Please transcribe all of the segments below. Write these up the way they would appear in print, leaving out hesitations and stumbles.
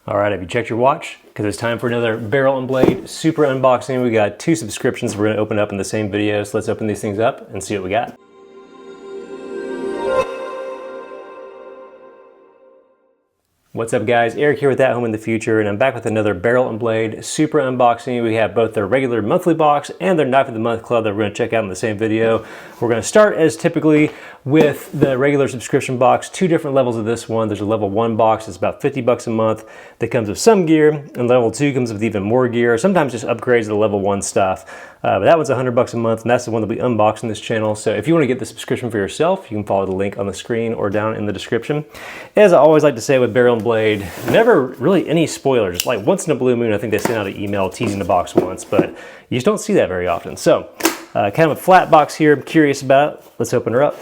All right, have you checked your watch? Because it's time for another barrel and blade super unboxing. We got 2 subscriptions we're gonna open up in the same video. So let's open these things up and see what we got. What's up guys, Eric here with ATHOME in the future, and I'm back with another barrel and blade super unboxing. We have both their regular monthly box and their knife of the month club that we're gonna check out in the same video. We're gonna start as typically with the regular subscription box, 2 different levels of this one. There's a level 1 box, it's about 50 bucks a month, that comes with some gear, and level 2 comes with even more gear, sometimes just upgrades to the level 1 stuff. But that one's 100 bucks a month, and that's the one that we unbox on this channel. So if you wanna get the subscription for yourself, you can follow the link on the screen or down in the description. As I always like to say with barrel and blade, never really any spoilers. Like once in a blue moon, I think they sent out an email teasing the box once, but you just don't see that very often. So kind of a flat box here, I'm curious about. Let's open her up.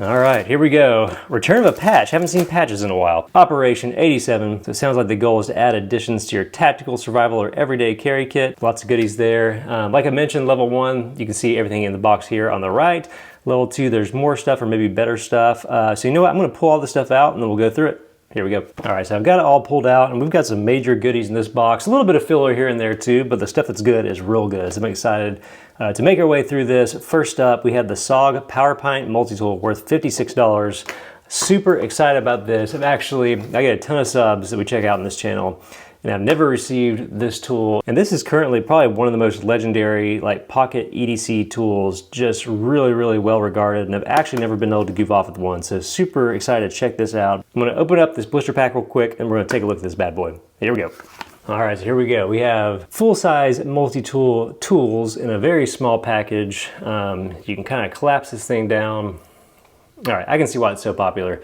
All right, here we go. Return of a patch. Haven't seen patches in a while. Operation 87. So it sounds like the goal is to add additions to your tactical, survival, or everyday carry kit. Lots of goodies there. Like I mentioned, level 1, you can see everything in the box here on the right. Level 2, there's more stuff or maybe better stuff. So you know what, I'm gonna pull all this stuff out and then we'll go through it. Here we go. All right, so I've got it all pulled out and we've got some major goodies in this box. A little bit of filler here and there too, but the stuff that's good is real good. So I'm excited to make our way through this. First up, we have the SOG Power Pint Multi-Tool worth $56. Super excited about this. I get a ton of subs that we check out on this channel, and I've never received this tool. And this is currently probably one of the most legendary like pocket EDC tools, just really, really well regarded. And I've actually never been able to goof off with one. So super excited to check this out. I'm gonna open up this blister pack real quick and we're gonna take a look at this bad boy. Here we go. All right, so here we go. We have full-size multi-tool tools in a very small package. You can kind of collapse this thing down. All right, I can see why it's so popular.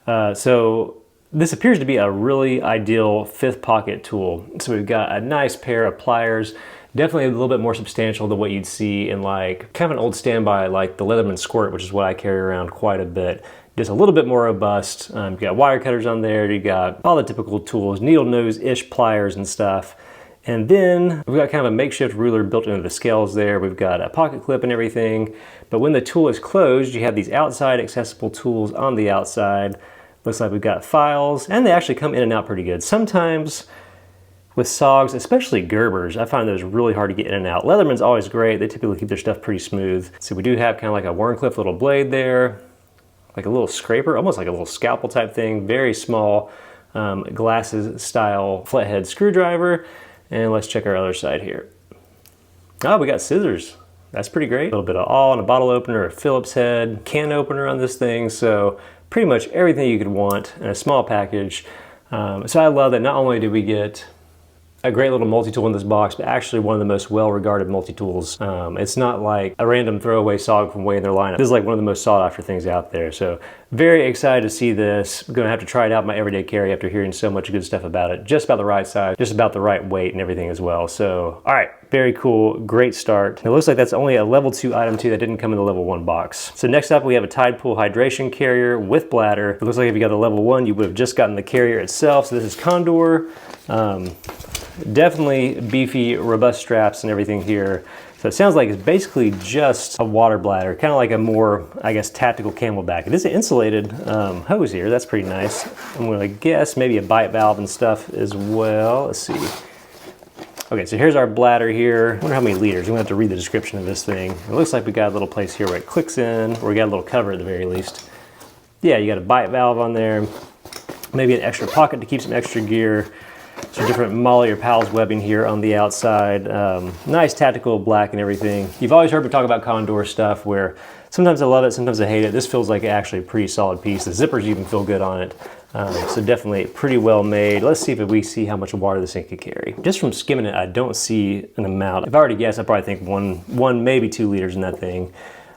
So this appears to be a really ideal 5th pocket tool. So we've got a nice pair of pliers, definitely a little bit more substantial than what you'd see in like kind of an old standby like the Leatherman Squirt, which is what I carry around quite a bit. Just a little bit more robust. You've got wire cutters on there, you got all the typical tools, needle nose-ish pliers and stuff. And then we've got kind of a makeshift ruler built into the scales there. We've got a pocket clip and everything. But when the tool is closed, you have these outside accessible tools on the outside. Looks like we've got files, and they actually come in and out pretty good. Sometimes with SOGs, especially Gerbers, I find those really hard to get in and out. Leatherman's always great. They typically keep their stuff pretty smooth. So we do have kind of like a Wharncliffe little blade there, like a little scraper, almost like a little scalpel type thing. Very small glasses style flathead screwdriver. And let's check our other side here. Oh, we got scissors. That's pretty great. A little bit of awl and a bottle opener, a Phillips head, can opener on this thing. So pretty much everything you could want in a small package. So I love that not only do we get a great little multi-tool in this box, but actually one of the most well-regarded multi-tools. It's not like a random throwaway SOG from way in their lineup. This is like one of the most sought-after things out there. So very excited to see this. I'm gonna have to try it out in my everyday carry after hearing so much good stuff about it. Just about the right size, just about the right weight and everything as well. So, all right, very cool, great start. It looks like that's only a level 2 item too that didn't come in the level 1 box. So next up we have a Tide Pool hydration carrier with bladder. It looks like if you got the level 1, you would have just gotten the carrier itself. So this is Condor. Definitely beefy, robust straps and everything here. So it sounds like it's basically just a water bladder, kind of like a more, I guess, tactical camelback. It is an insulated hose here. That's pretty nice. I'm going to guess maybe a bite valve and stuff as well. Let's see. Okay, so here's our bladder here. I wonder how many liters. We're going to have to read the description of this thing. It looks like we got a little place here where it clicks in, or we got a little cover at the very least. Yeah, you got a bite valve on there. Maybe an extra pocket to keep some extra gear. Some different Molly or Pals webbing here on the outside. Nice tactical black and everything. You've always heard me talk about Condor stuff where sometimes I love it, sometimes I hate it. This feels like actually a pretty solid piece. The zippers even feel good on it. So definitely pretty well made. Let's see if we see how much water this thing could carry. Just from skimming it, I don't see an amount. If I already guessed, I probably think one, maybe 2 liters in that thing.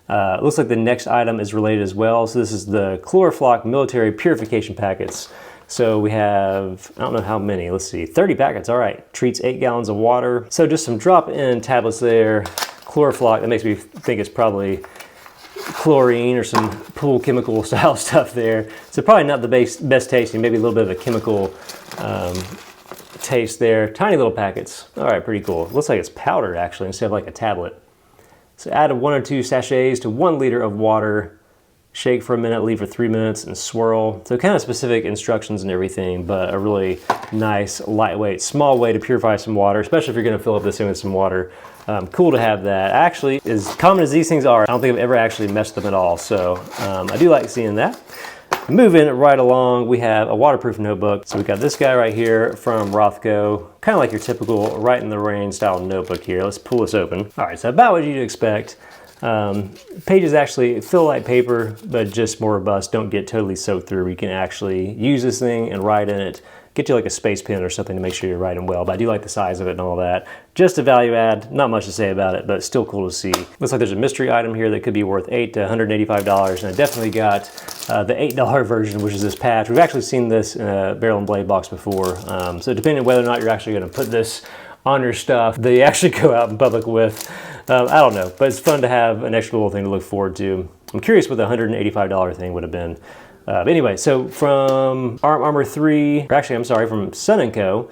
Looks like the next item is related as well. So this is the Chloroflock military purification packets. So we have, I don't know how many, let's see, 30 packets, all right. Treats 8 gallons of water. So just some drop-in tablets there. Chloroflock, that makes me think it's probably chlorine or some pool chemical style stuff there. So probably not the best tasting, maybe a little bit of a chemical taste there. Tiny little packets, all right, pretty cool. Looks like it's powder actually, instead of like a tablet. So add 1 or 2 sachets to 1 liter of water. shake for a minute, leave for 3 minutes, and swirl. So kind of specific instructions and everything, but a really nice, lightweight, small way to purify some water, especially if you're gonna fill up this thing with some water. Cool to have that. Actually, as common as these things are, I don't think I've ever actually messed them at all. So I do like seeing that. Moving right along, we have a waterproof notebook. So we got this guy right here from Rothko, kind of like your typical right in the rain style notebook here. Let's pull this open. All right, so about what you'd expect. Pages actually feel like paper, but just more robust. Don't get totally soaked through. You can actually use this thing and write in it. Get you like a space pen or something to make sure you're writing well, but I do like the size of it and all that. Just a value add, not much to say about it, but still cool to see. Looks like there's a mystery item here that could be worth $8 to $185, and I definitely got the $8 version, which is this patch. We've actually seen this in a barrel and blade box before, so depending on whether or not you're actually gonna put this on your stuff that you actually go out in public with, I don't know, but it's fun to have an extra little thing to look forward to. I'm curious what the $185 thing would have been. But anyway, so from Arm Armor 3, or actually I'm sorry, from Sun & Co,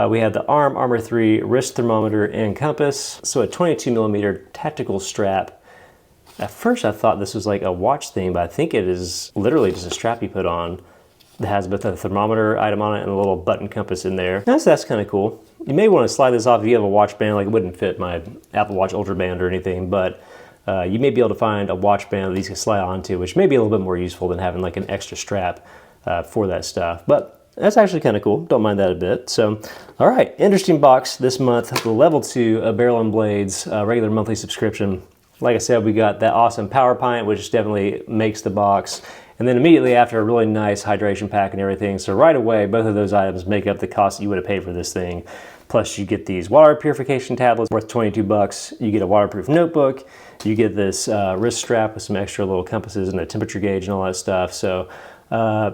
we had the Arm Armor 3 wrist thermometer and compass. So a 22mm tactical strap. At first I thought this was like a watch thing, but I think it is literally just a strap you put on that has both a thermometer item on it and a little button compass in there. That's kind of cool. You may want to slide this off if you have a watch band. Like, it wouldn't fit my Apple Watch Ultra band or anything, but you may be able to find a watch band that these can slide onto, which may be a little bit more useful than having like an extra strap for that stuff. But that's actually kind of cool. Don't mind that a bit. So, all right, interesting box this month. The Level 2 Barrel and Blades regular monthly subscription. Like I said, we got that awesome power pint, which definitely makes the box. And then immediately after, a really nice hydration pack and everything. So right away, both of those items make up the cost that you would have paid for this thing. Plus you get these water purification tablets worth 22 bucks. You get a waterproof notebook. You get this wrist strap with some extra little compasses and a temperature gauge and all that stuff. So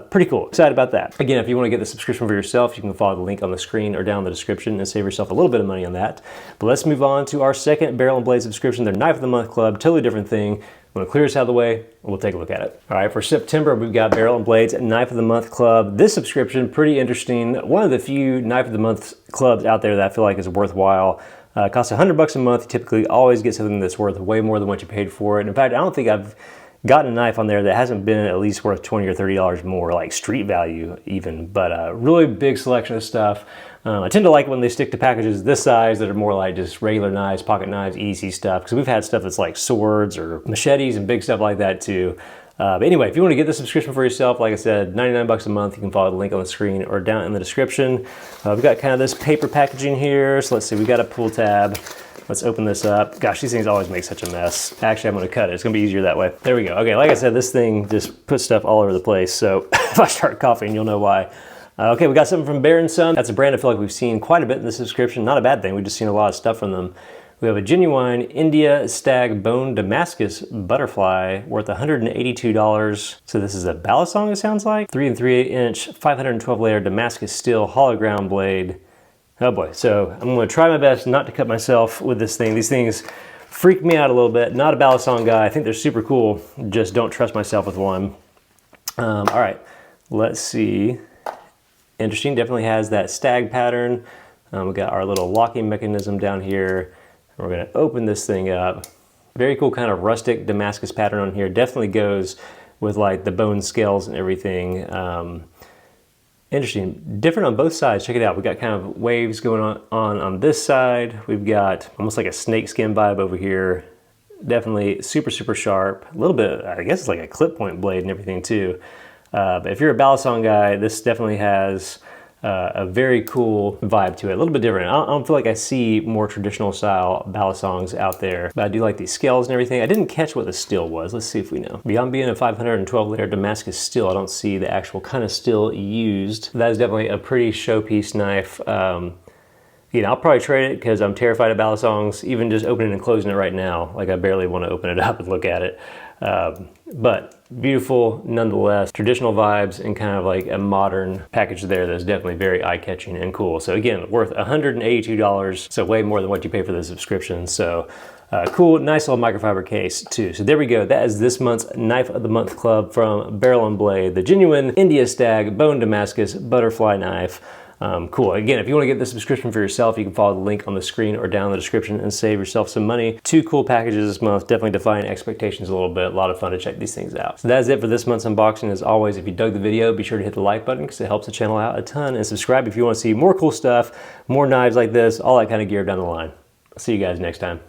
pretty cool. Excited about that. Again, if you want to get the subscription for yourself, you can follow the link on the screen or down in the description and save yourself a little bit of money on that. But let's move on to our second Barrel and Blade subscription, their Knife of the Month Club. Totally different thing. I'm going to clear this out of the way, and we'll take a look at it. All right, for September, we've got Barrel and Blades Knife of the Month Club. This subscription, pretty interesting. One of the few Knife of the Month clubs out there that I feel like is worthwhile. It costs $100 a month. You typically always get something that's worth way more than what you paid for it. In fact, I don't think I've gotten a knife on there that hasn't been at least worth $20 or $30 more, like street value even. But really big selection of stuff. I tend to like when they stick to packages this size that are more like just regular knives, pocket knives, EDC stuff, because we've had stuff that's like swords or machetes and big stuff like that too. But anyway, if you want to get the subscription for yourself, like I said, 99 bucks a month, you can follow the link on the screen or down in the description. We've got kind of this paper packaging here. So let's see, we got a pull tab. Let's open this up. Gosh, these things always make such a mess. Actually, I'm gonna cut it. It's gonna be easier that way. There we go. Okay, like I said, this thing just puts stuff all over the place. So if I start coughing, you'll know why. Okay, we got something from Bear & Son. That's a brand I feel like we've seen quite a bit in the subscription. Not a bad thing. We've just seen a lot of stuff from them. We have a genuine India Stag Bone Damascus Butterfly worth $182. So this is a balisong, it sounds like. 3 3/8 inch, 512 layer Damascus steel hologram blade. Oh boy, so I'm gonna try my best not to cut myself with this thing. These things freak me out a little bit. Not a balisong guy. I think they're super cool. Just don't trust myself with one. All right, let's see. Interesting, definitely has that stag pattern. We got our little locking mechanism down here. We're gonna open this thing up. Very cool kind of rustic Damascus pattern on here. Definitely goes with like the bone scales and everything. Interesting, different on both sides. Check it out. We got kind of waves going on this side. We've got almost like a snakeskin vibe over here. Definitely super, super sharp. A little bit, I guess it's like a clip point blade and everything too. But if you're a balisong guy, this definitely has a very cool vibe to it. A little bit different. I don't feel like I see more traditional style balisongs out there, but I do like these scales and everything. I didn't catch what the steel was. Let's see if we know. Beyond being a 512 layer Damascus steel, I don't see the actual kind of steel used. That is definitely a pretty showpiece knife. You know, I'll probably trade it because I'm terrified of balisongs. Even just opening and closing it right now, like I barely want to open it up and look at it. But beautiful nonetheless, traditional vibes and kind of like a modern package there that's definitely very eye-catching and cool. So again, worth $182, so way more than what you pay for the subscription. So cool, nice little microfiber case too. So there we go. That is this month's Knife of the Month Club from Barrel and Blade, the genuine India Stag Bone Damascus Butterfly Knife. Cool. Again, if you want to get the subscription for yourself, you can follow the link on the screen or down in the description and save yourself some money. 2 cool packages this month, definitely defying expectations a little bit. A lot of fun to check these things out. So that's it for this month's unboxing. As always, if you dug the video, be sure to hit the like button because it helps the channel out a ton, and subscribe if you want to see more cool stuff, more knives like this, all that kind of gear down the line. I'll see you guys next time.